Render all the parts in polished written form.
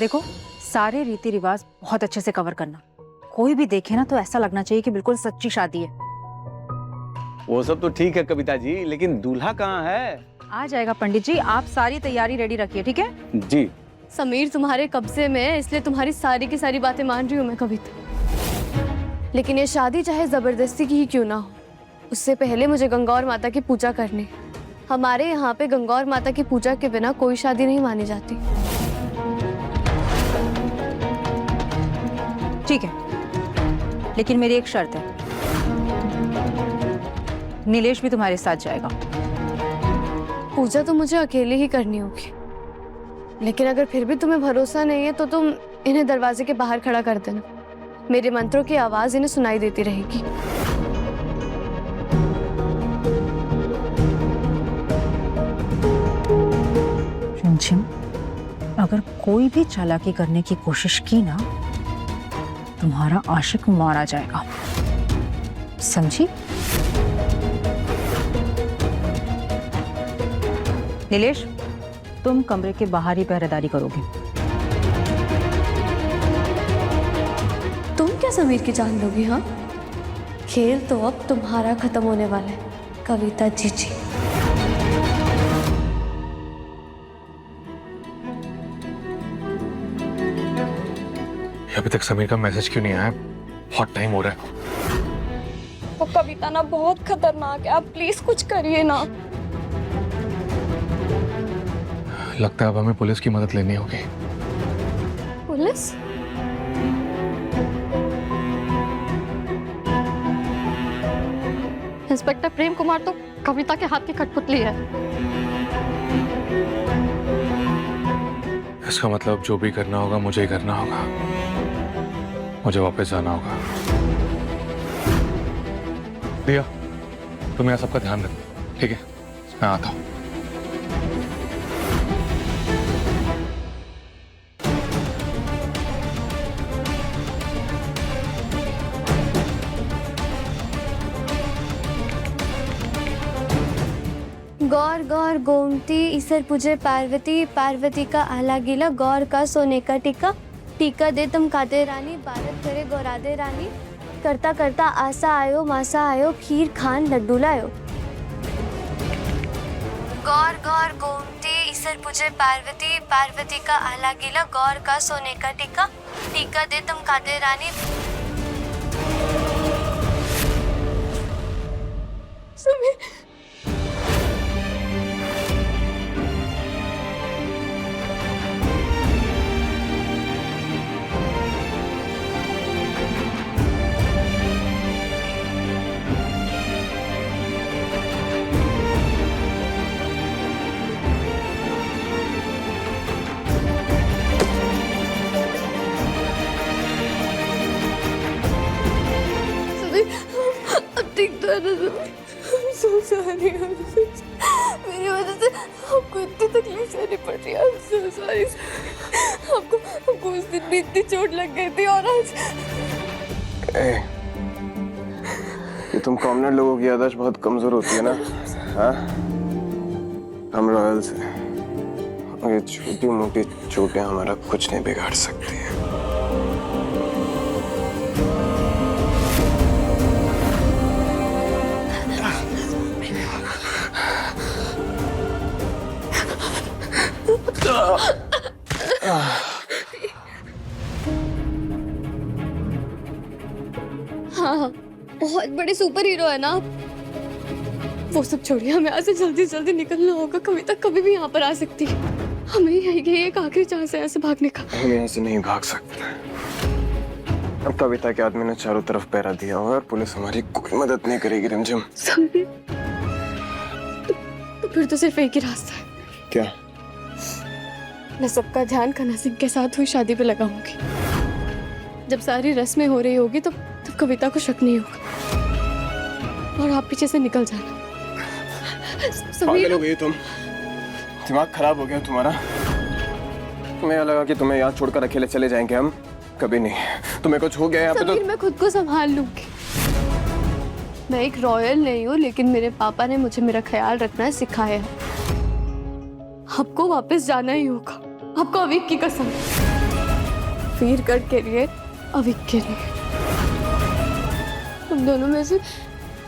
देखो, सारे रीति रिवाज बहुत अच्छे से कवर करना। कोई भी देखे ना तो ऐसा लगना चाहिए कि बिल्कुल सच्ची शादी है। वो सब तो ठीक है कविता जी, लेकिन दूल्हा कहाँ है? आ जाएगा पंडित जी, आप सारी तैयारी रेडी रखिए, ठीक है? जी। समीर तुम्हारे कब्जे में है, इसलिए तुम्हारी सारी की सारी बातें मान रही हूँ मैं कविता। लेकिन ये शादी चाहे जबरदस्ती की ही क्यों ना हो, उससे पहले मुझे गंगौर माता की पूजा करनी। हमारे यहाँ पे गंगौर माता की पूजा के बिना कोई शादी नहीं मानी जाती। ठीक है, लेकिन मेरी एक शर्त है, नीलेश भी तुम्हारे साथ जाएगा। पूजा तो मुझे अकेले ही करनी होगी, लेकिन अगर फिर भी तुम्हें भरोसा नहीं है तो तुम इन्हें दरवाजे के बाहर खड़ा कर देना। मेरे मंत्रों की आवाज इन्हें सुनाई देती रहेगी। रिमझिम, अगर कोई भी चालाकी करने की कोशिश की ना, तुम्हारा आशिक मारा जाएगा, समझी? नीलेश, तुम कमरे के बाहर ही पहरेदारी करोगी। तुम क्या समीर की जान लोगी? हाँ, खेल तो अब तुम्हारा खत्म होने वाला है कविता जीजी। अभी तक समीर का मैसेज क्यों नहीं आया? बहुत टाइम हो रहा है। वो कविता ना बहुत खतरनाक है, आप प्लीज कुछ करिए ना। लगता है अब हमें पुलिस की मदद लेनी होगी। पुलिस? इंस्पेक्टर प्रेम कुमार तो कविता के हाथ की कठपुतली है। इसका मतलब जो भी करना होगा मुझे ही करना होगा। मुझे वापस जाना होगा। दिया, तुम यहाँ सबका ध्यान रख, ठीक है? मैं आता हूँ। गौर गौर गोमती ईसर पूजे पार्वती, पार्वती का आला गीला, गौर का सोने का टीका, टीका दे तुम खाते रानी, भारत करे गौरादे रानी, करता करता आसा आयो मासा आयो, खीर खान लड्डू लायो। गौर गौर गोमती ईसर पूजे पार्वती, पार्वती का आला गीला, गौर का सोने का टीका, टीका दे तुम खाते रानी। समीर, so sorry, मेरी वजह से आपको इतनी तकलीफ सहनी पड़ रही है। I'm so sorry. आपको उस दिन भी इतनी चोट लग गई थी और आज। ये तुम कॉमनर लोगों की याददाश्त बहुत कमजोर होती है ना? हाँ, हम रॉयल्स हैं। ये छोटी मोटी चोटें हमारा कुछ नहीं बिगाड़ सकती हैं। हाँ, बहुत बड़े सुपर हीरो है ना आप। वो सब छोड़िए, हमें यहाँ से जल्दी जल्दी निकलना होगा। कविता कभी भी यहाँ पर आ सकती है। हमें यही एक आखिरी चांस है यहाँ से भागने का। हम यहाँ से नहीं भाग सकते। अब कविता के आदमी ने चारों तरफ पहरा दिया हुआ है और पुलिस हमारी कोई मदद नहीं करेगी रिमझिम। समीर, तो फिर तो सिर्फ एक ही रास्ता है। क्या? मैं सबका ध्यान कन्हा सिंह के साथ हुई शादी पे लगाऊंगी। जब सारी रस्में हो रही होगी तब कविता को शक नहीं होगा और आप पीछे से निकल जाना। पागल हो गई तुम? दिमाग खराब हो गया तुम्हारा? तुम्हें यह लगा कि तुम्हें यहाँ छोड़कर अकेले चले जाएंगे हम? कभी नहीं। तुम्हें कुछ हो गया यहाँ पे तो मैं खुद को संभाल लूंगी। मैं एक रॉयल नहीं हूँ, लेकिन मेरे पापा ने मुझे मेरा ख्याल रखना सिखाया है। आपको वापस जाना ही होगा, आपको अवीक की कसम। वीर गढ़ के लिए, अविक के लिए। हम दोनों में से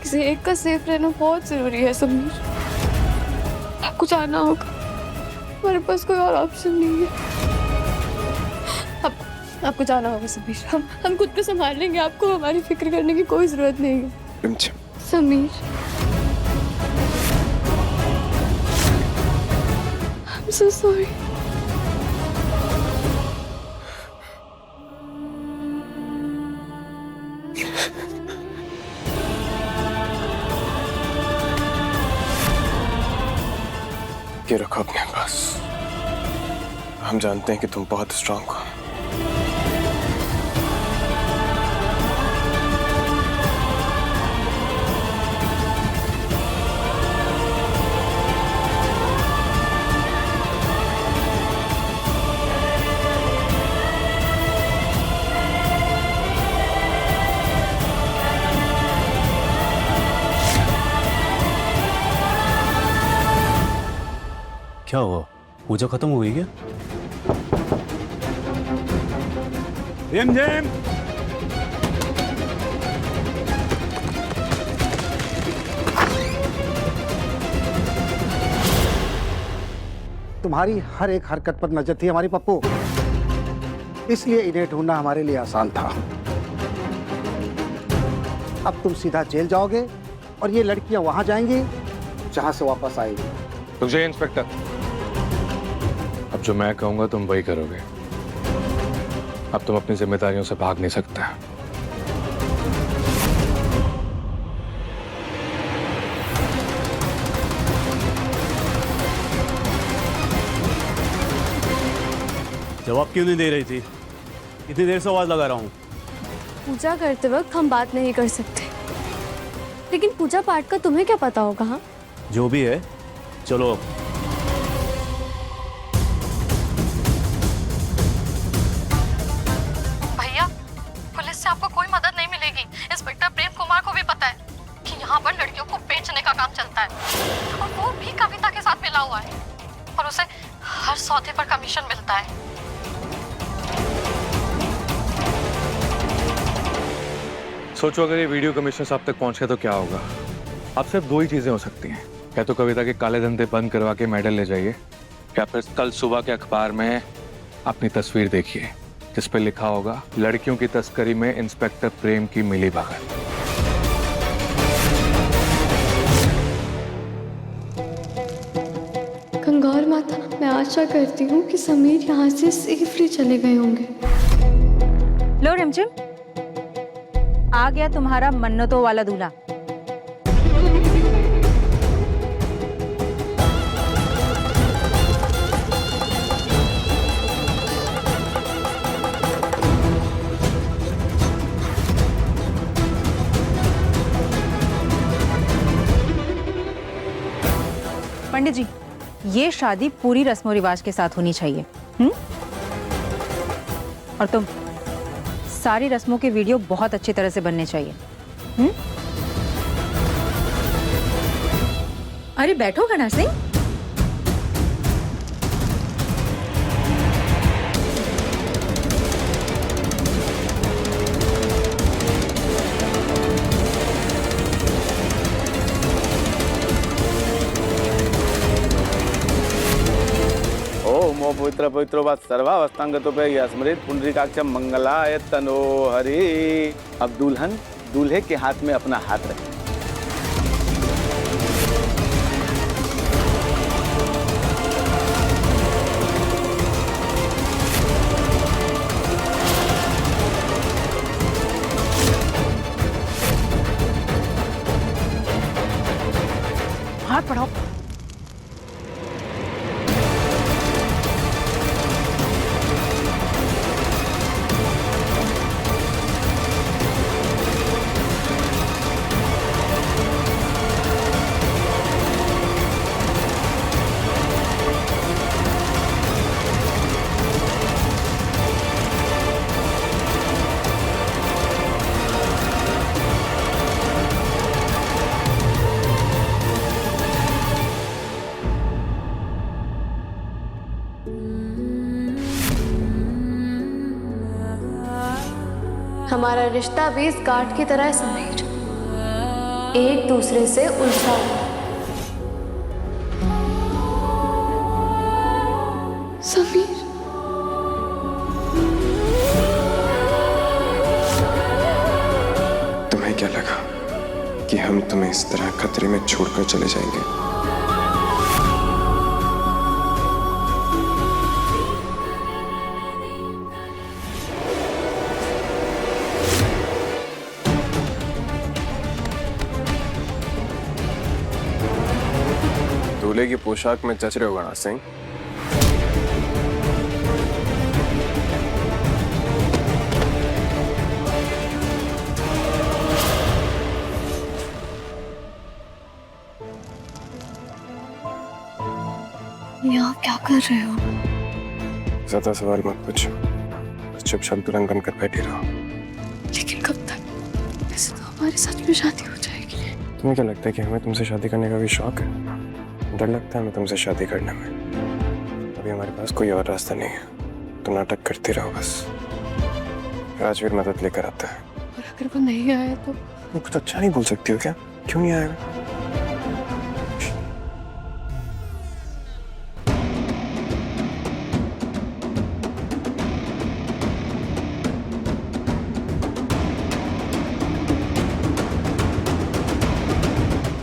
किसी एक का सेफ रहना बहुत जरूरी है समीर। आपको जाना होगा, हमारे पास कोई और ऑप्शन नहीं है। आपको जाना होगा समीर। हम खुद को संभाल लेंगे, आपको हमारी फिक्र करने की कोई जरूरत नहीं है समीर। I'm so sorry. ये रखो अपने पास। हम जानते हैं कि तुम बहुत स्ट्रांग हो। क्या हुआ? पूजा खत्म हो गई क्या? रिमझिम। तुम्हारी हर एक हरकत पर नजर थी हमारी पप्पू, इसलिए इन्हें ढूंढना हमारे लिए आसान था। अब तुम सीधा जेल जाओगे और ये लड़कियां वहां जाएंगी जहां से वापस आएगी। रुक जाइए इंस्पेक्टर, अब जो मैं कहूंगा तुम वही करोगे। अब तुम अपनी जिम्मेदारियों से भाग नहीं सकते। जवाब क्यों नहीं दे रही थी? इतनी देर से आवाज लगा रहा हूँ। पूजा करते वक्त हम बात नहीं कर सकते, लेकिन पूजा पाठ का तुम्हें क्या पता होगा? हाँ, जो भी है, चलो। भैया, पुलिस से आपको कोई मदद नहीं मिलेगी। इंस्पेक्टर प्रेम कुमार को भी पता है कि यहाँ पर लड़कियों को बेचने का काम चलता है, और वो भी कविता के साथ मिला हुआ है, और उसे हर सौदे पर कमीशन मिलता है। सोचो अगर ये वीडियो कमिश्नर साहब तक पहुंच गया तो क्या होगा? अब सिर्फ दो ही चीजें हो सकती हैं, या तो कविता के काले धंधे बंद करवा के मेडल ले जाइए, या फिर कल सुबह के अखबार में अपनी तस्वीर देखिए जिस पे लिखा होगा लड़कियों की तस्करी में इंस्पेक्टर प्रेम की मिली भगत। गंगौर माता, मैं आशा करती हूँ कि समीर यहाँ से सेफली चले गए होंगे। लो रिमझिम, आ गया तुम्हारा मन्नतों वाला दूल्हा। पंडित जी, ये शादी पूरी रस्मों रिवाज के साथ होनी चाहिए। और तुम, सारी रस्मों के वीडियो बहुत अच्छी तरह से बनने चाहिए। अरे बैठो घना सिंह। ओमो पवित्र पवित्रो वा सर्वावस्थांगतो पे स्मृत पुंडरीकाक्षम मंगलाय तनो हरि। अब दुल्हन दूल्हे के हाथ में अपना हाथ रखे। हाथ बढ़ाओ। हमारा रिश्ता भी इस गांठ की तरह है समीर, एक दूसरे से उलझा हुआ। समीर, तुम्हें क्या लगा कि हम तुम्हें इस तरह खतरे में छोड़कर चले जाएंगे? दूल्हे की पोशाक में जच रहे हो गणा सिंह। ये आप क्या कर रहे हो? ज्यादा सवाल मत पूछो, बस चुपचाप दुल्हन बनकर बैठी रहो। लेकिन कब तक? ऐसे तो हमारी सच में शादी हो जाएगी। तुम्हें क्या लगता है कि हमें तुमसे शादी करने का भी शौक है? डर लगता है हमें तुमसे शादी करने में। अभी हमारे पास कोई और रास्ता नहीं है, तो नाटक करते रहो बस। राजवीर मदद लेकर आता है। और अगर वो नहीं आया तो? तुम कुछ अच्छा नहीं बोल सकती हो क्या? क्यों नहीं आएगा?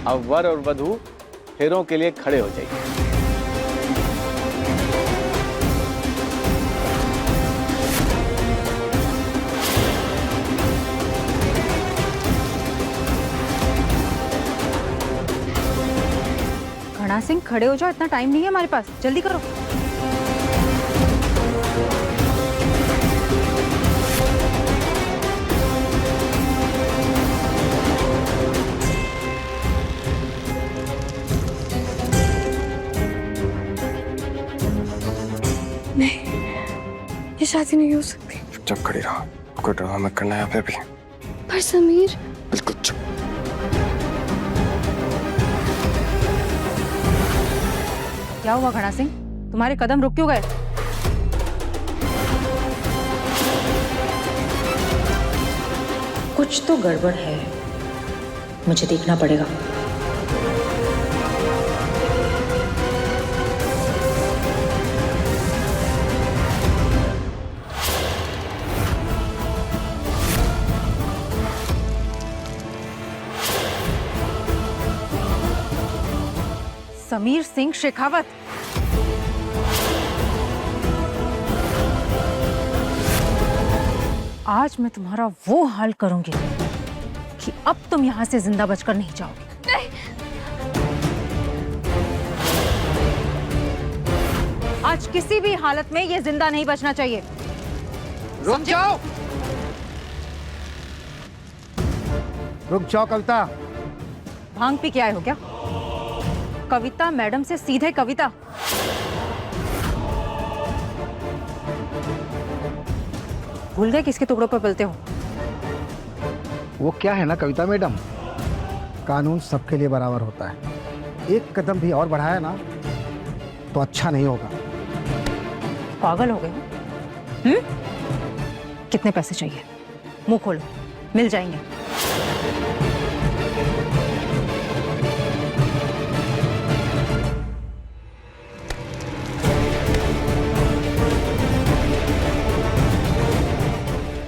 अब वर और वधू फेरों के लिए खड़े हो जाइए। घना सिंह खड़े हो जाओ, इतना टाइम नहीं है हमारे पास, जल्दी करो। नहीं, ये शादी नहीं हो सकती। चुपचाप खड़ी रहो, कोई ड्रामा मत करना यहाँ पे भी। पर समीर, बिल्कुल चुप। क्या हुआ घना सिंह, तुम्हारे कदम रुक क्यों गए? कुछ तो गड़बड़ है, मुझे देखना पड़ेगा। समीर सिंह शेखावत, आज मैं तुम्हारा वो हाल करूंगी कि अब तुम यहां से जिंदा बचकर नहीं जाओगे। नहीं। आज किसी भी हालत में ये जिंदा नहीं बचना चाहिए। रुक जाओ, रुक जाओ कविता। भांग पी के आए हो क्या? कविता मैडम से सीधे कविता। भूल गए किसके टुकड़ों पर पलते हो? वो क्या है ना कविता मैडम, कानून सबके लिए बराबर होता है। एक कदम भी और बढ़ाया ना तो अच्छा नहीं होगा। पागल हो गए हो? कितने पैसे चाहिए? मुंह खोलो, मिल जाएंगे।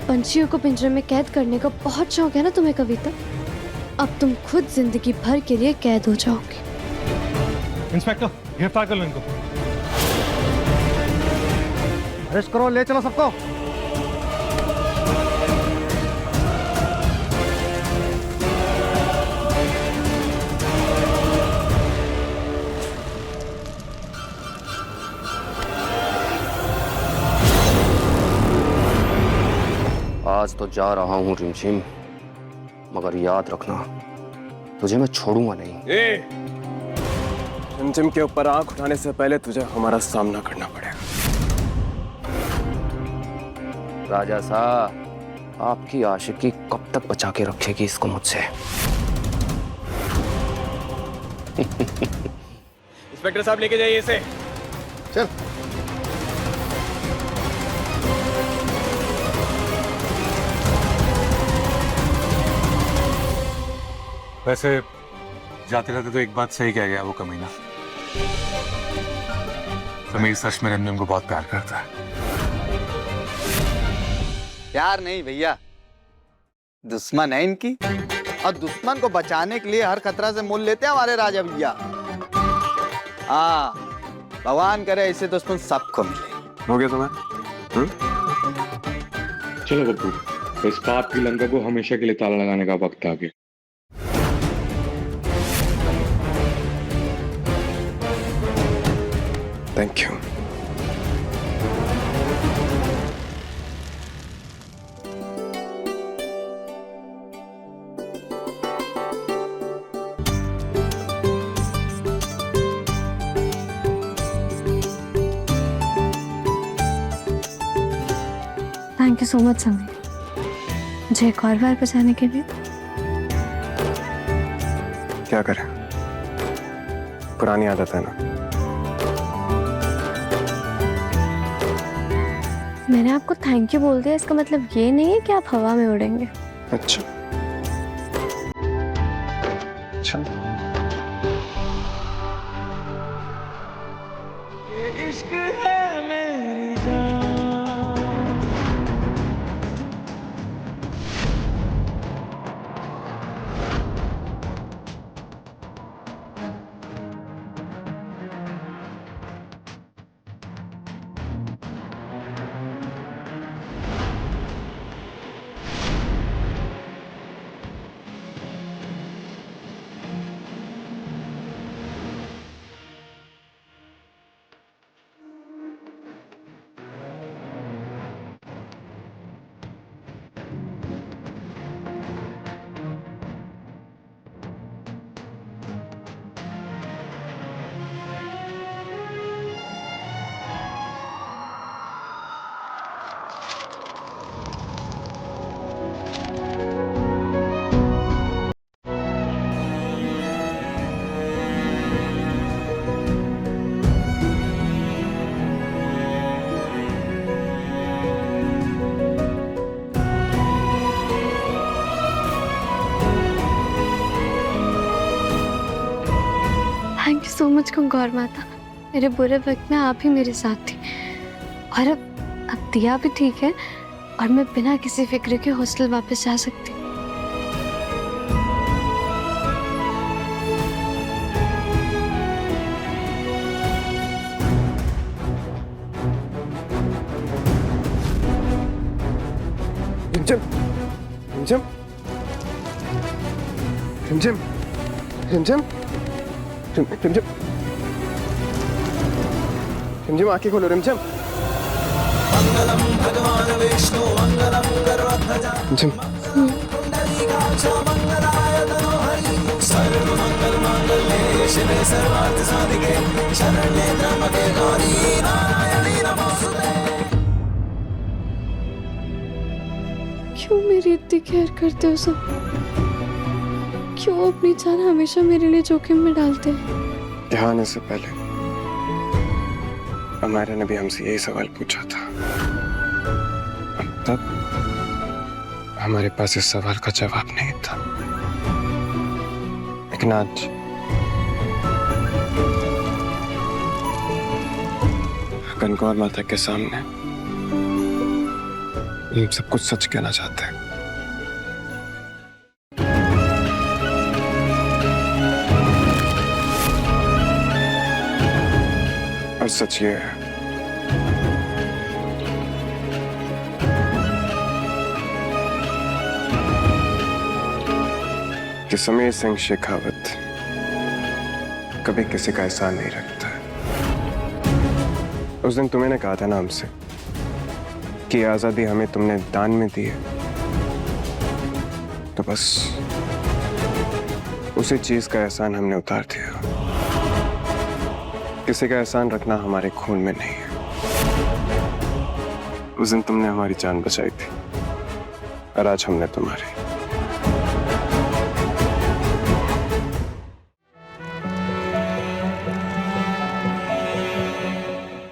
पंछियों को पिंजरे में कैद करने का बहुत शौक है ना तुम्हें कविता? अब तुम खुद जिंदगी भर के लिए कैद हो जाओगे। इंस्पेक्टर, गिरफ्तार कर लो इनको। अरेस्ट करो, ले चलो सबको। आज तो जा रहा हूँ रिमझिम, मगर याद रखना तुझे मैं छोड़ूंगा नहीं। रिमझिम के ऊपर आंख उठाने से पहले तुझे हमारा सामना करना पड़ेगा। राजा साहब, आपकी आशिकी कब तक बचा के रखेगी इसको मुझसे? इंस्पेक्टर साहब लेके जाइए इसे। चल। वैसे जाते रहते तो एक बात सही कह गया वो कमीना। समीर सच में रिमझिम को बहुत प्यार करता है। प्यार नहीं भैया, दुश्मन है इनकी, और दुश्मन को बचाने के लिए हर खतरा से मोल लेते हैं हमारे राजा भैया। हाँ, भगवान करे ऐसे दुश्मन सबको मिले। हो गया तुम्हें? चलो बब्बू, इस पाप की लंका को हमेशा के लिए ताला लगाने का वक्त आ गया। Thank you. Thank you so much Sameer, मुझे एक और बार बचाने के लिए। क्या करें, पुरानी आदत है ना। मैंने आपको थैंक यू बोल दिया, इसका मतलब ये नहीं है कि आप हवा में उड़ेंगे। अच्छा अच्छा। Thank you so much Gangaur माता, मेरे बुरे वक्त में आप ही मेरे साथ थी। और अब दिया भी ठीक है और मैं बिना किसी फिक्र के हॉस्टल वापस जा सकती हूँ। रिमझिम रिमझिम रिमझिम रिमझिम रिमझिम रिमझिम, आंखें खोलो रिमझिम। रिमझिम क्यों मेरी इतनी केयर करते हो सब? क्यों अपनी जान हमेशा मेरे लिए जोखिम में डालते हैं? यहाँ आने से पहले हमारे ने भी हमसे यही सवाल पूछा था। अब तक हमारे पास इस सवाल का जवाब नहीं था, लेकिन आज गंगौर माता के सामने हम सब कुछ सच कहना चाहते हैं। और सच ये है कि समीर सिंह शेखावत कभी किसी का एहसान नहीं रखता है। उस दिन तुम्हें कहा था ना हमसे कि आजादी हमें तुमने दान में दी है, तो बस उसी चीज का एहसान हमने उतार दिया। किसी का एहसान रखना हमारे खून में नहीं है। उस दिन तुमने हमारी जान बचाई थी और आज हमने तुम्हारी।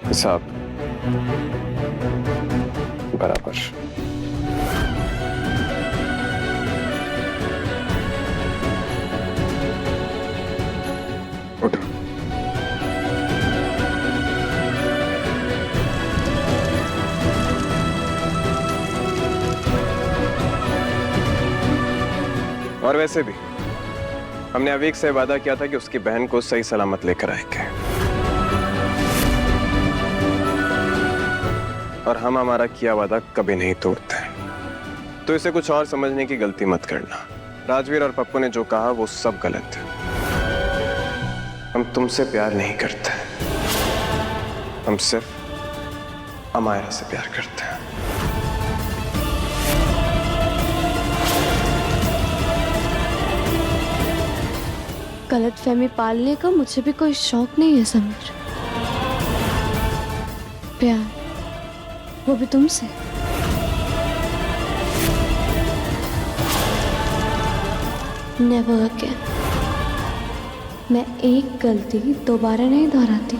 हिसाब बराबर। और वैसे भी हमने अवीक से वादा किया था कि उसकी बहन को सही सलामत लेकर आएंगे, और हम हमारा किया वादा कभी नहीं तोड़ते। तो इसे कुछ और समझने की गलती मत करना। राजवीर और पप्पू ने जो कहा वो सब गलत है। हम तुमसे प्यार नहीं करते, हम सिर्फ अमायरा से प्यार करते हैं। गलतफहमी पालने का मुझे भी कोई शौक नहीं है समीर। प्यार, वो भी तुमसे। Never again. मैं एक गलती दोबारा नहीं दोहराती।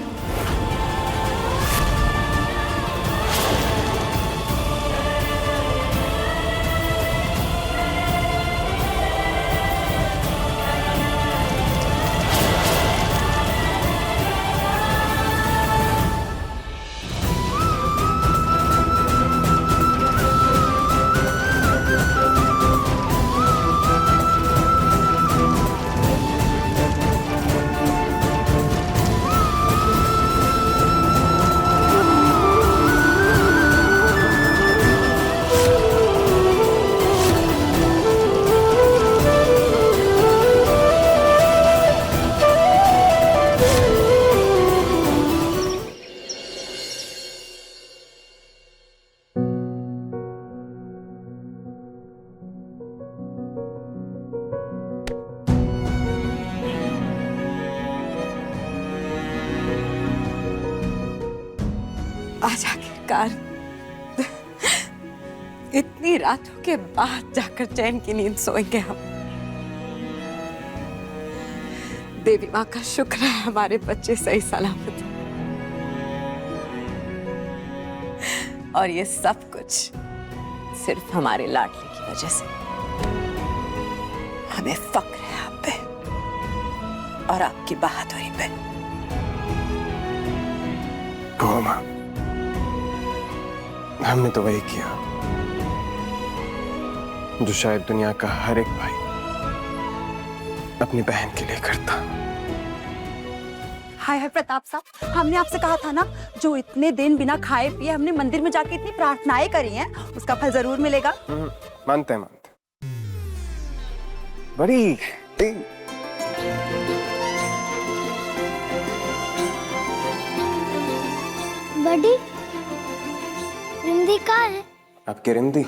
आज आखिरकार इतनी रातों के बाद जाकर चैन की नींद सोएंगे हम। देवी माँ का शुक्र है हमारे बच्चे सही सलामत हैं। और ये सब कुछ सिर्फ हमारे लाडले की वजह से। हमें फक्र है आप पे और आपकी बहादुरी पे। मामा, हमने तो वही किया जो शायद दुनिया का हर एक भाई अपनी बहन के लिए करता। हाय हाय प्रताप साहब, हमने आपसे कहा था ना, जो इतने दिन बिना खाए पिए हमने मंदिर में जाके इतनी प्रार्थनाएं करी हैं, उसका फल जरूर मिलेगा। मानते हैं। बड़ी बड़ी रिंदी कहाँ है? आपकी रिंदी?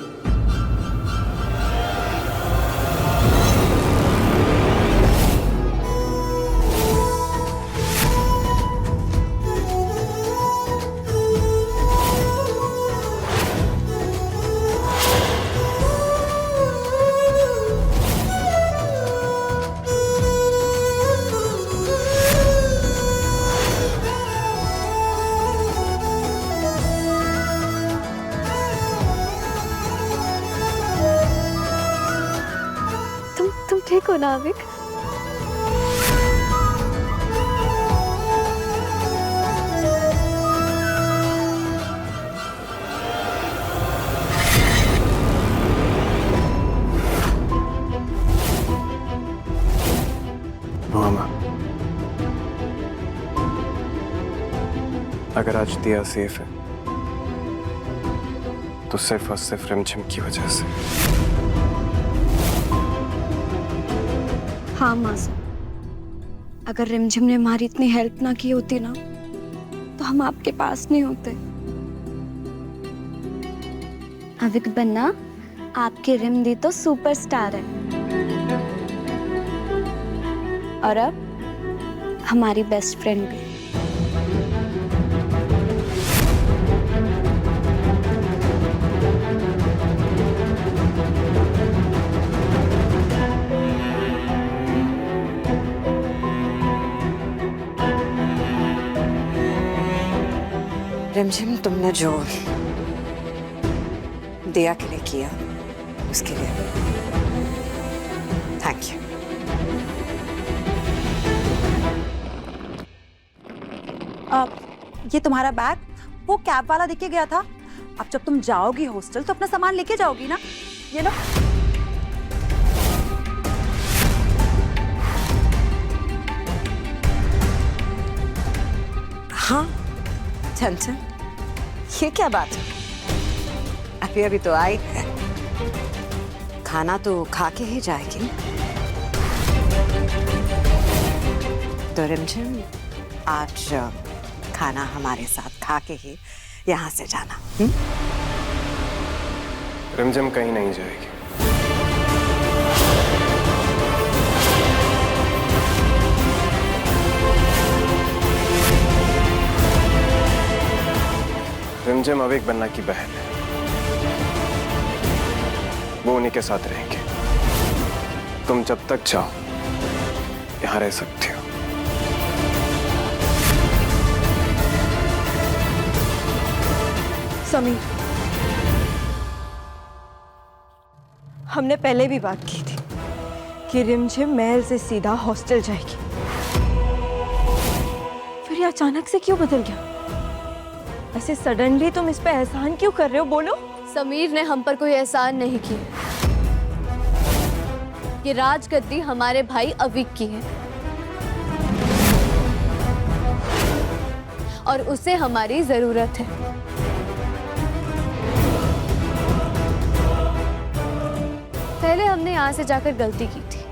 ठीक हो ना अविक? मामा, अगर आज दिया सेफ है तो सिर्फ और सिर्फ रिमझिम की वजह से। हाँ माज़, अगर रिमझिम ने हमारी इतनी हेल्प ना की होती ना, तो हम आपके पास नहीं होते। अविक बन्ना, आपकी रिमदी तो सुपरस्टार है, और अब हमारी बेस्ट फ्रेंड भी। रिमझिम, तुमने जो दिया के लिए किया उसके लिए थैंक यू। ये तुम्हारा बैग वो कैब वाला देके गया था। अब जब तुम जाओगी हॉस्टल तो अपना सामान लेके जाओगी ना। ये लो। चंचल, ये क्या बात है? अभी अभी तो आई है, खाना तो खा के ही जाएगी। तो रिमझिम, आज खाना हमारे साथ खा के ही यहाँ से जाना। रिमझिम कहीं नहीं जाएगी। रिमझिम अविक बन्ना की बहन है, वो उन्हीं के साथ रहेंगे। तुम जब तक चाहो यहाँ रह सकती हो। समीर, हमने पहले भी बात की थी कि रिमझिम महल से सीधा हॉस्टल जाएगी, फिर ये अचानक से क्यों बदल गया? ऐसे सडनली तुम इस पे एहसान क्यों कर रहे हो? बोलो। समीर ने हम पर कोई एहसान नहीं किया। ये राजगद्दी हमारे भाई अविक की है और उसे हमारी जरूरत है। पहले हमने यहाँ से जाकर गलती की थी,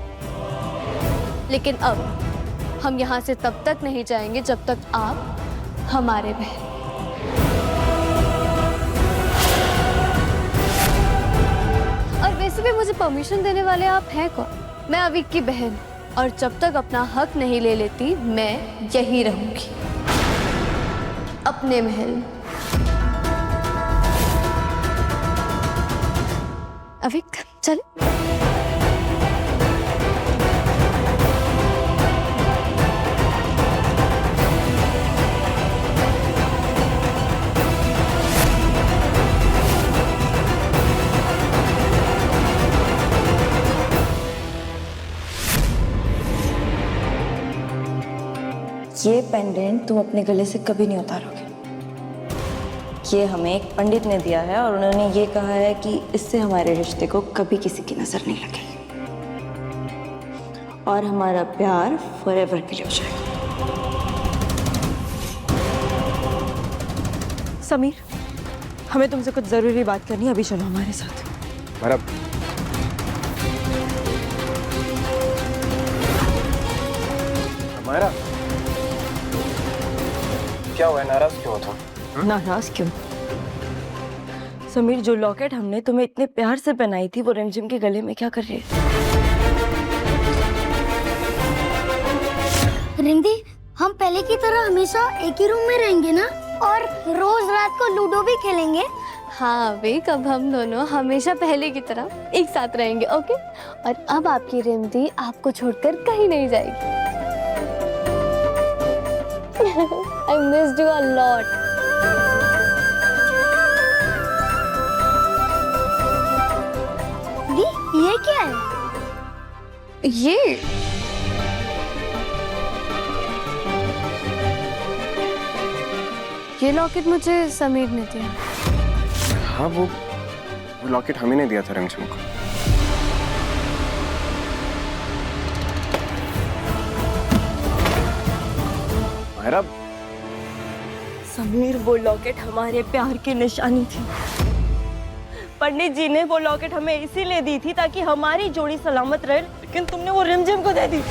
लेकिन अब हम यहाँ से तब तक नहीं जाएंगे जब तक आप हमारे बहन। और वैसे भी मुझे परमिशन देने वाले आप हैं कौन? मैं अविक की बहन, और जब तक अपना हक नहीं ले लेती मैं यही रहूंगी अपने महल में। अविक चल। ये पेंडेंट तुम अपने गले से कभी नहीं उतारोगे। ये हमें एक पंडित ने दिया है और उन्होंने ये कहा है कि इससे हमारे रिश्ते को कभी किसी की नजर नहीं लगेगी और हमारा प्यार फॉरएवर के लिए हो जाएगा। समीर, हमें तुमसे कुछ जरूरी बात करनी है, अभी चलो हमारे साथ। हमारा क्या हुआ? नाराज क्यों हो तुम? नाराज क्यों? समीर, जो लॉकेट हमने तुम्हें इतने प्यार से पहनाई थी वो रिमझिम के गले में क्या कर रही है? रिंदी, हम पहले की तरह हमेशा एक ही रूम में रहेंगे ना, और रोज रात को लूडो भी खेलेंगे। हाँ अविक, अब हम दोनों हमेशा पहले की तरह एक साथ रहेंगे, ओके? और अब आपकी रिमदी आपको छोड़कर कहीं नहीं जाएगी। I missed you a lot. दी, ये क्या है? ये लॉकेट मुझे समीर ने दिया। हाँ, वो लॉकेट हम ही ने दिया था रिमझिम को। मायरा, समीर, वो लॉकेट हमारे प्यार की निशानी थी। पंडित जी ने वो लॉकेट हमें इसीलिए दी थी ताकि हमारी जोड़ी सलामत रहे, लेकिन तुमने वो रिमझिम को दे दी।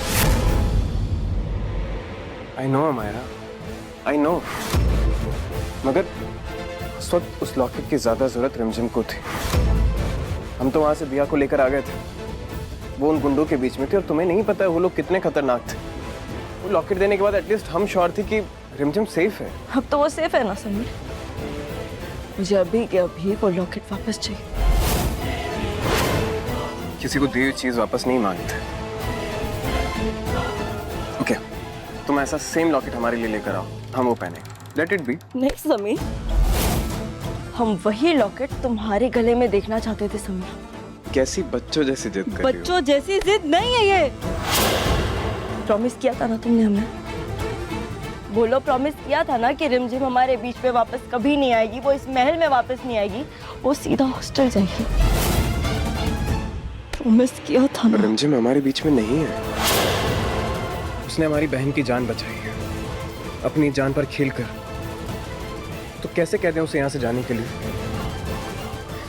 I know Myra, I know। मगर उस वक्त उस लॉकेट की ज्यादा जरूरत रिमझिम को थी। हम तो वहां से दिया को लेकर आ गए थे, वो उन गुंडों के बीच में थी और तुम्हें नहीं पता है वो लोग कितने खतरनाक थे। वो लॉकेट देने के बाद एटलीस्ट हम श्योर थे कि रिमझिम सेफ है। अब तो वो सेफ है ना समीर? मुझे अभी के अभी वो लॉकेट वापस चाहिए। किसी को दी हुई चीज वापस नहीं मांगते। ओके, तुम ऐसा सेम लॉकेट हमारे लिए लेकर आओ, हम वो पहने। Let it be. नहीं समीर, हम वही लॉकेट तुम्हारे गले में देखना चाहते थे समीर। कैसी बच्चों जैसी जिद कर रही हो? बच्चों जैसी जिद नहीं है ये। प्रॉमिस किया था ना तुमने हमें? बोलो, प्रॉमिस किया था ना कि रिमझिम हमारे बीच में वापस कभी नहीं आएगी, वो इस महल में वापस नहीं आएगी, वो सीधा हॉस्टल जाएगी। प्रॉमिस किया था ना। रिमझिम हमारे बीच में नहीं है। उसने हमारी बहन की जान बचाई है, अपनी जान पर खेलकर। तो कैसे कह दें उसे यहाँ से जाने के लिए?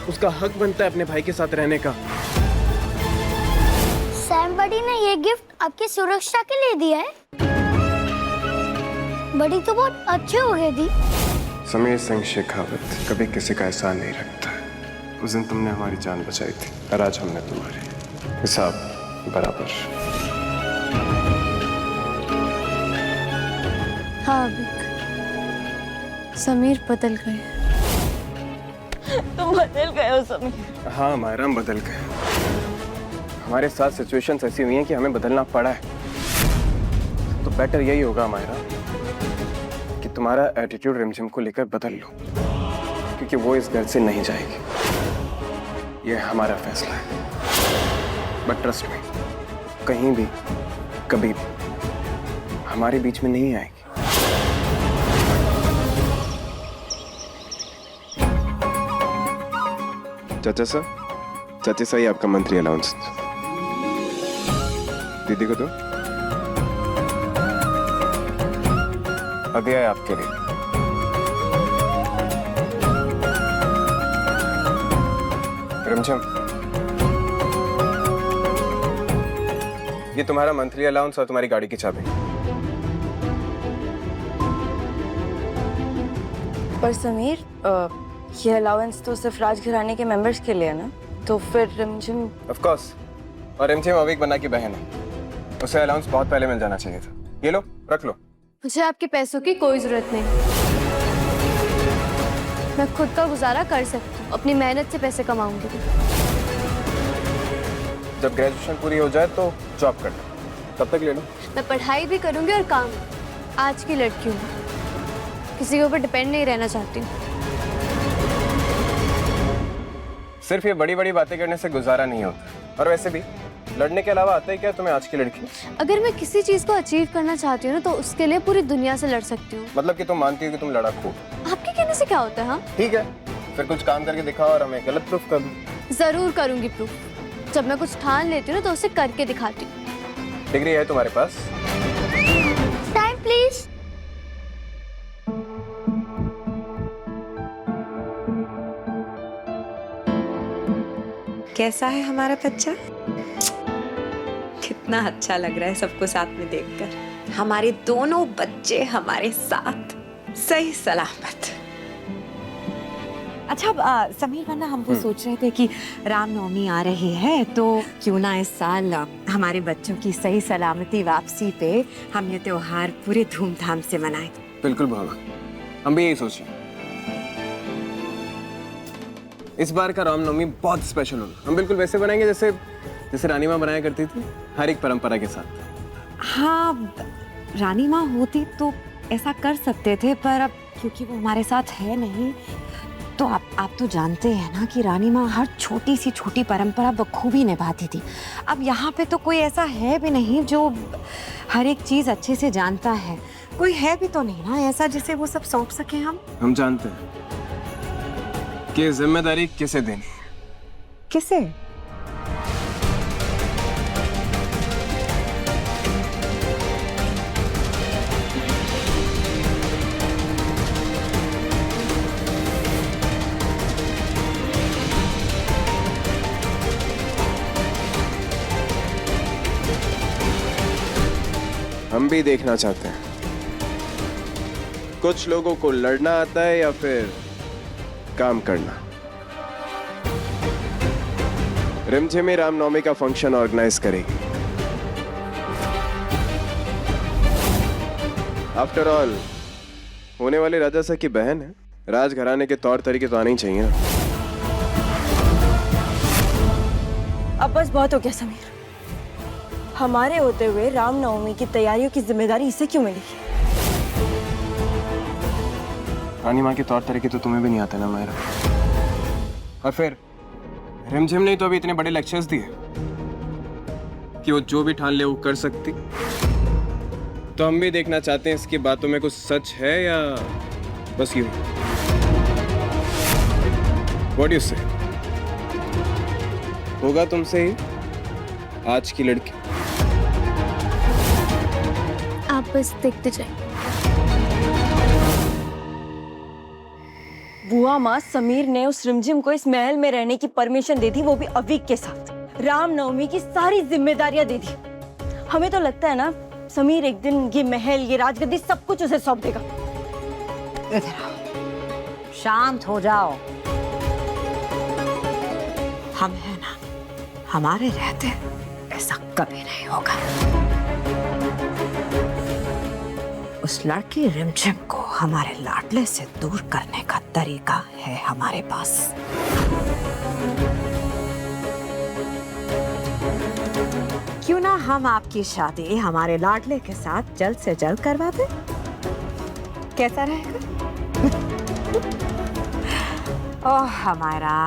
उसका हक बनता है अपने भाई के साथ रहने का। सैम बड़ी ने ये गिफ्ट आपकी सुरक्षा के लिए दिया है। बड़ी तो बहुत अच्छी हो गई थी। समीर सिंह शेखावत कभी किसी का एहसान नहीं रखता। उस दिन तुमने हमारी जान बचाई थी और आज हमने तुम्हारी। हिसाब बराबर। हाँ विक, समीर बदल गए। तुम बदल गए हो समीर। हाँ मायरा, हम बदल गए। हमारे साथ सिचुएशंस ऐसी हुई हैं कि हमें बदलना पड़ा है। तो बेटर यही होगा मायरा कि तुम्हारा एटीट्यूड रिमझिम को लेकर बदल लो, क्योंकि वो इस घर से नहीं जाएगी। ये हमारा फैसला है। बट ट्रस्ट में, कहीं भी कभी भी हमारे बीच में नहीं आएगी। चाचा साहब, ये आपका मंथली अलाउंस। दीदी को दो। अभी आए आपके लिए। रिमझिम, ये तुम्हारा मंथली अलाउंस और तुम्हारी गाड़ी की चाबी। पर समीर, ये अलाउंस तो सिर्फ राजघराने के मेंबर्स के लिए है ना, तो फिर रिमझिम। ऑफ कोर्स, और रिमझिम अविक बन्ना की बहन है, उसे अलाउंस बहुत पहले मिल जाना चाहिए था। ये लो, रख लो। मुझे आपके पैसों की कोई जरूरत नहीं। मैं खुद का गुजारा कर सकती हूँ, अपनी मेहनत से पैसे कमाऊंगी। जब ग्रेजुएशन पूरी हो जाए तो जॉब कर लो, तब तक ले लो। मैं पढ़ाई भी करूंगी और काम। आज की लड़की हूँ, किसी के ऊपर डिपेंड नहीं रहना चाहती हूँ। सिर्फ ये बड़ी बड़ी बातें करने से गुजारा नहीं होता। और वैसे भी लड़ने के अलावा आता है क्या तुम्हें आज की लड़की? अगर मैं किसी चीज को अचीव करना चाहती हूँ ना, तो उसके लिए पूरी दुनिया से लड़ सकती हूँ। मतलब कि तुम मानती हो कि तुम लड़ाकू हो? आपके कहने से क्या होता है? हाँ ठीक है, फिर कुछ काम करके दिखाओ और हमें गलत प्रूफ कर दो। जरूर करूंगी प्रूफ। जब मैं कुछ ठान लेती हूँ ना, तो उसे करके दिखाती हूँ। डिग्री है तुम्हारे पास? Time please. कैसा है हमारा बच्चा? कितना अच्छा लग रहा है सबको साथ में देखकर। हमारे दोनों बच्चे हमारे साथ सही सलामत। अच्छा समीर, वरना हम वो सोच रहे थे कि रामनवमी आ रही है, तो क्यों ना इस साल हमारे बच्चों की सही सलामती वापसी पे हम ये त्योहार पूरे धूमधाम से मनाएं। बिल्कुल भावा, हम भी यही सोच रहे हैं। इस बार का रामनवमी बहुत स्पेशल होगा। हम बिल्कुल वैसे बनाएंगे जैसे रानी माँ बनाया करती थी, हर एक परंपरा के साथ। हाँ, रानी माँ होती तो ऐसा कर सकते थे, पर अब क्योंकि वो हमारे साथ है नहीं, तो आप तो जानते हैं ना कि रानी माँ हर छोटी सी छोटी परंपरा बखूबी निभाती थी। अब यहाँ पे तो कोई ऐसा है भी नहीं जो हर एक चीज अच्छे से जानता है। कोई है भी तो नहीं ना ऐसा जिसे वो सब सौंप सके। हम जानते हैं कि जिम्मेदारी किसे देनी। किसे? हम भी देखना चाहते हैं कुछ लोगों को लड़ना आता है या फिर काम करना। रिमझिम में रामनवमी का फंक्शन ऑर्गेनाइज करेगी। आफ्टर ऑल होने वाले राजा साहब की बहन है, राजघराने के तौर तरीके तो आने ही चाहिए ना। अब बस बहुत हो गया समीर। हमारे होते हुए रामनवमी की तैयारियों की जिम्मेदारी इसे क्यों मिली? रानी माँ के तौर तरीके तो तुम्हें भी नहीं आते ना मायरा। और फिर रिमझिम ने तो अभी इतने बड़े लेक्चर्स दिए कि वो जो भी ठान ले वो कर सकती। तो हम भी देखना चाहते हैं इसकी बातों में कुछ सच है या बस यूं। व्हाट डू यू से? होगा तुमसे ही आज की लड़की। आप बस देखते जाइए। बुआ माँ, समीर ने उस रिमझिम को इस महल में रहने की परमिशन दे दी, वो भी अवीक के साथ। रामनवमी की सारी जिम्मेदारियां दे दी। हमें तो लगता है ना समीर एक दिन ये महल, ये राजगद्दी सब कुछ उसे सौंप देगा। इधर आओ, शांत हो जाओ। हम है ना, हमारे रहते ऐसा कभी नहीं होगा। उस लड़की रिमझिम को हमारे लाडले से दूर करने का तरीका है हमारे पास। क्यों ना हम आपकी शादी हमारे लाडले के साथ जल्द से जल्द करवा दें? कैसा रहेगा? ओह हमारा,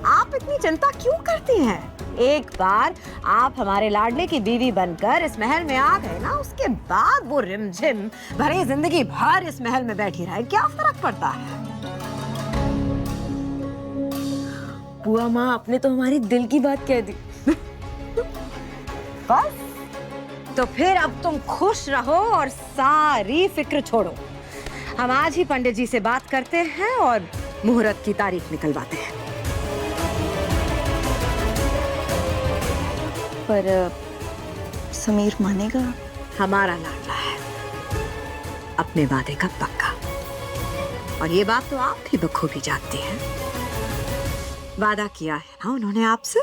आप इतनी चिंता क्यों करती हैं? एक बार आप हमारे लाडले की बीवी बनकर इस महल में आ गए ना, उसके बाद वो रिमझिम भरी जिंदगी भर इस महल में बैठी रहे, क्या फर्क पड़ता है? बुआ माँ, आपने तो हमारी दिल की बात कह दी। बस तो फिर अब तुम खुश रहो और सारी फिक्र छोड़ो। हम आज ही पंडित जी से बात करते हैं और मुहूर्त की तारीख निकलवाते हैं। पर समीर मानेगा? हमारा लाडला है, अपने वादे का पक्का। और ये बात तो आप भी बखूबी जानती हैं। वादा किया है ना उन्होंने आपसे,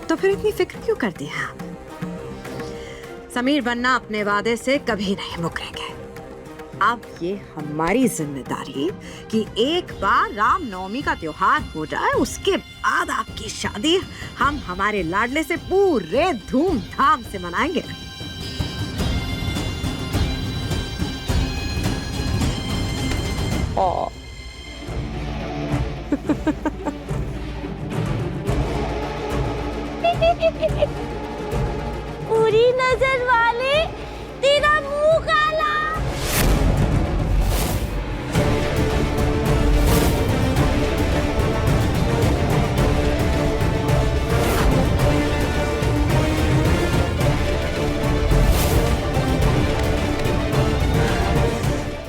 तो फिर इतनी फिक्र क्यों करती हैं आप? समीर बनना अपने वादे से कभी नहीं मुकरेंगे। अब ये हमारी जिम्मेदारी कि एक बार रामनवमी का त्योहार हो जाए, उसके बाद आपकी शादी हम हमारे लाडले से पूरे धूमधाम से मनाएंगे। पूरी नजर वाले, तेरा मुंह काला।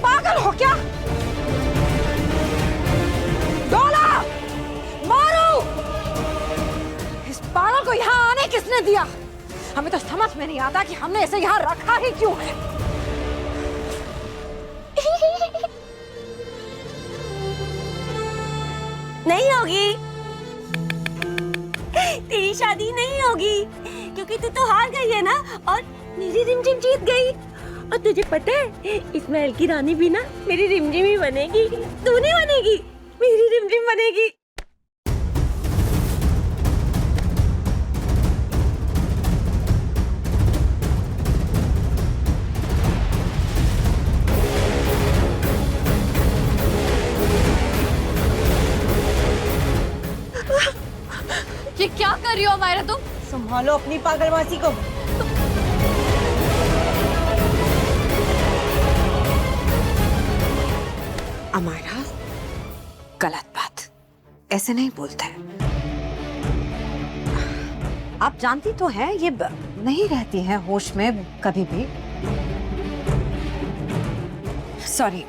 पागल हो क्या? डोला मारो! इस पागल को यहाँ आने किसने दिया? हमें तो समझ में नहीं आता कि हमने इसे यहाँ रखा ही क्यों है। नहीं होगी, तेरी शादी नहीं होगी, क्योंकि तू तो हार गई है ना, और मेरी रिमझिम जीत गई। और तुझे पता है, इस महल की रानी भी ना मेरी रिमझिम ही बनेगी। तू नहीं बनेगी, मेरी रिमझिम बनेगी। ये क्या कर रही हो अमायरा तुम? संभालो अपनी पागलमासी को। अमायरा, गलत बात, ऐसे नहीं बोलते। आप जानती तो हैं ये नहीं रहती हैं होश में कभी भी। सॉरी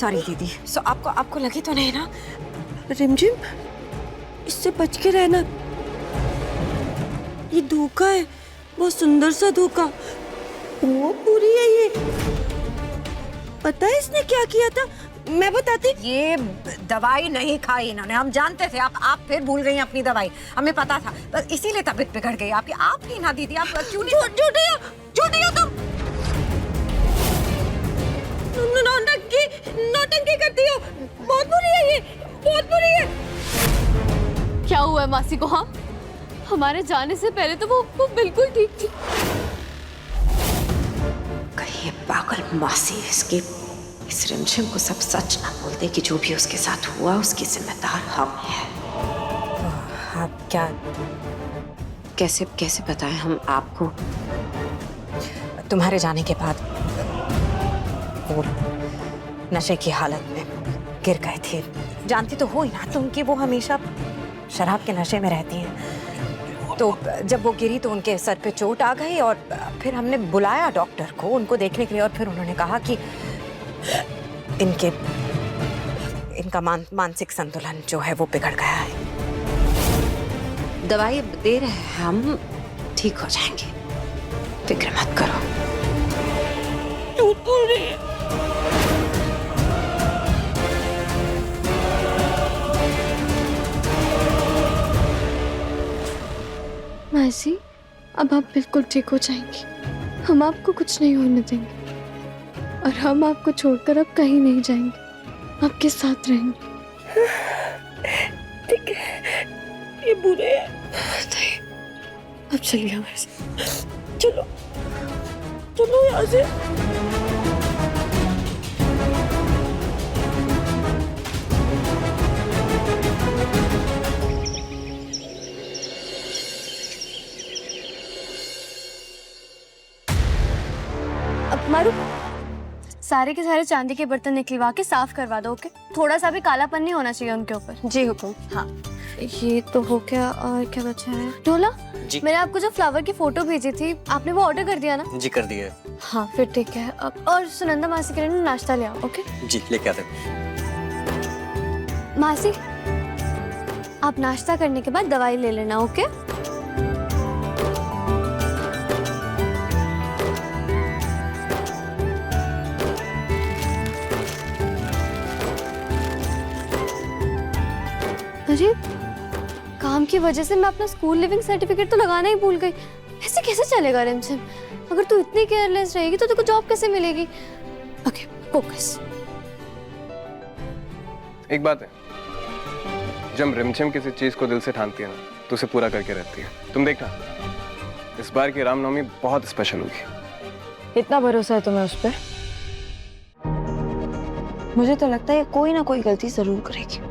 सॉरी दीदी। सो आपको लगी तो नहीं ना? रिमझिम, इससे बच के रहना। ये धोखा है, बहुत सुंदर सा धोखा। वो पूरी है ये। पता है इसने क्या किया था? मैं बताती। ये दवाई नहीं खाई इन्होंने, हम जानते थे। आप फिर भूल गई अपनी दवाई, हमें पता था, बस इसीलिए तबीयत बिगड़ गई आपकी। आप ही ना दीदी, आप क्यों नहीं? झूठी हो तुम। नौटंकी करती हो, बहुत बुरी है ये, बहुत बुरी है। क्या हुआ है मासी को? हाँ, हमारे जाने से पहले तो वो बिल्कुल ठीक थी। कहीं ये पागल मासी इस रिमझिम को सब सच ना बोल दे कि जो भी उसके साथ हुआ उसकी जिम्मेदार हम हैं। आप क्या कैसे बताएं हम आपको? तुम्हारे जाने के बाद वो नशे की हालत में गिर गए थे। जानती तो हो ही ना तुम कि वो हमेशा शराब के नशे में रहती हैं। तो जब वो गिरी तो उनके सर पे चोट आ गई और फिर हमने बुलाया डॉक्टर को उनको देखने के लिए, और फिर उन्होंने कहा कि इनके इनका मानसिक संतुलन जो है वो बिगड़ गया है। दवाई दे रहे हैं हम, ठीक हो जाएंगे, फिक्र मत करो। झूठ बोल रही है। मासी, अब आप बिल्कुल ठीक हो जाएंगी। हम आपको कुछ नहीं होने देंगे और हम आपको छोड़कर अब कहीं नहीं जाएंगे, आपके साथ रहेंगे। ठीक है, ये बुरे हैं। अब चलिए हमारे साथ। चलो चलो यहाँ से। अब मारू, सारे के सारे चांदी के बर्तन निकलवा के साफ करवा दो, ओके? थोड़ा सा भी कालापन नहीं होना चाहिए उनके ऊपर। जी हुकुम। हाँ, ये तो हो गया। और क्या बचा है? डोला जी, मैंने आपको जो फ्लावर की फोटो भेजी थी, आपने वो ऑर्डर कर दिया ना? जी कर दिया। हाँ फिर ठीक है। अब और सुनंदा मासी के लिए नाश्ता ले आओ, ओके? जी लेके आते। मासी, आप नाश्ता करने के बाद दवाई ले लेना, ओके? अरे, काम की वजह से मैं अपना स्कूल लिविंग सर्टिफिकेट तो लगाना ही भूल गई। ऐसे कैसे चलेगा रिमझिम? अगर तू इतनी केयरलेस रहेगी तो तेरे को जॉब कैसे मिलेगी? Okay, focus. एक बात है, जब रिमझिम किसी चीज को दिल से ठानती है ना, तो उसे पूरा करके रहती है। तुम देखना, इस बार की रामनवमी बहुत स्पेशल होगी। इतना भरोसा है तुम्हें उस पर? मुझे तो लगता है कोई ना कोई गलती जरूर करेगी।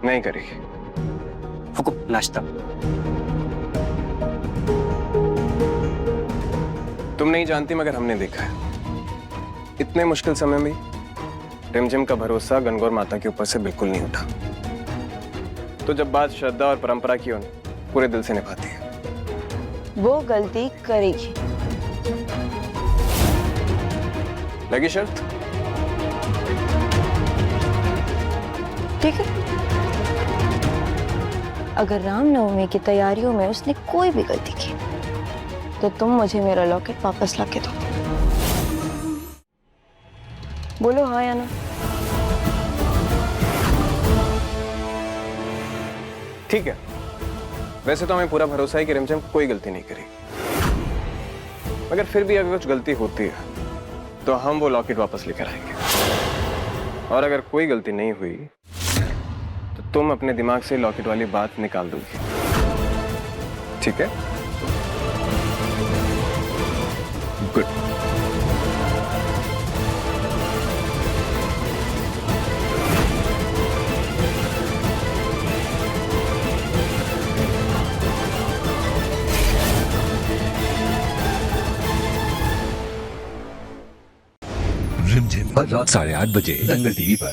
नहीं करेगी। हुकुम, नाश्ता। तुम नहीं जानती मगर हमने देखा है, इतने मुश्किल समय में रिमझिम का भरोसा गणगौर माता के ऊपर से बिल्कुल नहीं उठा। तो जब बात श्रद्धा और परंपरा की हो, पूरे दिल से निभाती है। वो गलती करेगी। लगी शर्त? ठीक है। अगर रामनवमी की तैयारियों में उसने कोई भी गलती की तो तुम मुझे मेरा लॉकेट वापस ला के दो। बोलो हाँ या ना? ठीक है। वैसे तो हमें पूरा भरोसा है कि रिमझिम कोई गलती नहीं करेगी, मगर फिर भी अगर कुछ गलती होती है तो हम वो लॉकेट वापस लेकर आएंगे। और अगर कोई गलती नहीं हुई तो तुम अपने दिमाग से लॉकेट वाली बात निकाल दोगी, ठीक है? गुड। रिमझिम, रात 8:30 बजे दंगल टीवी पर।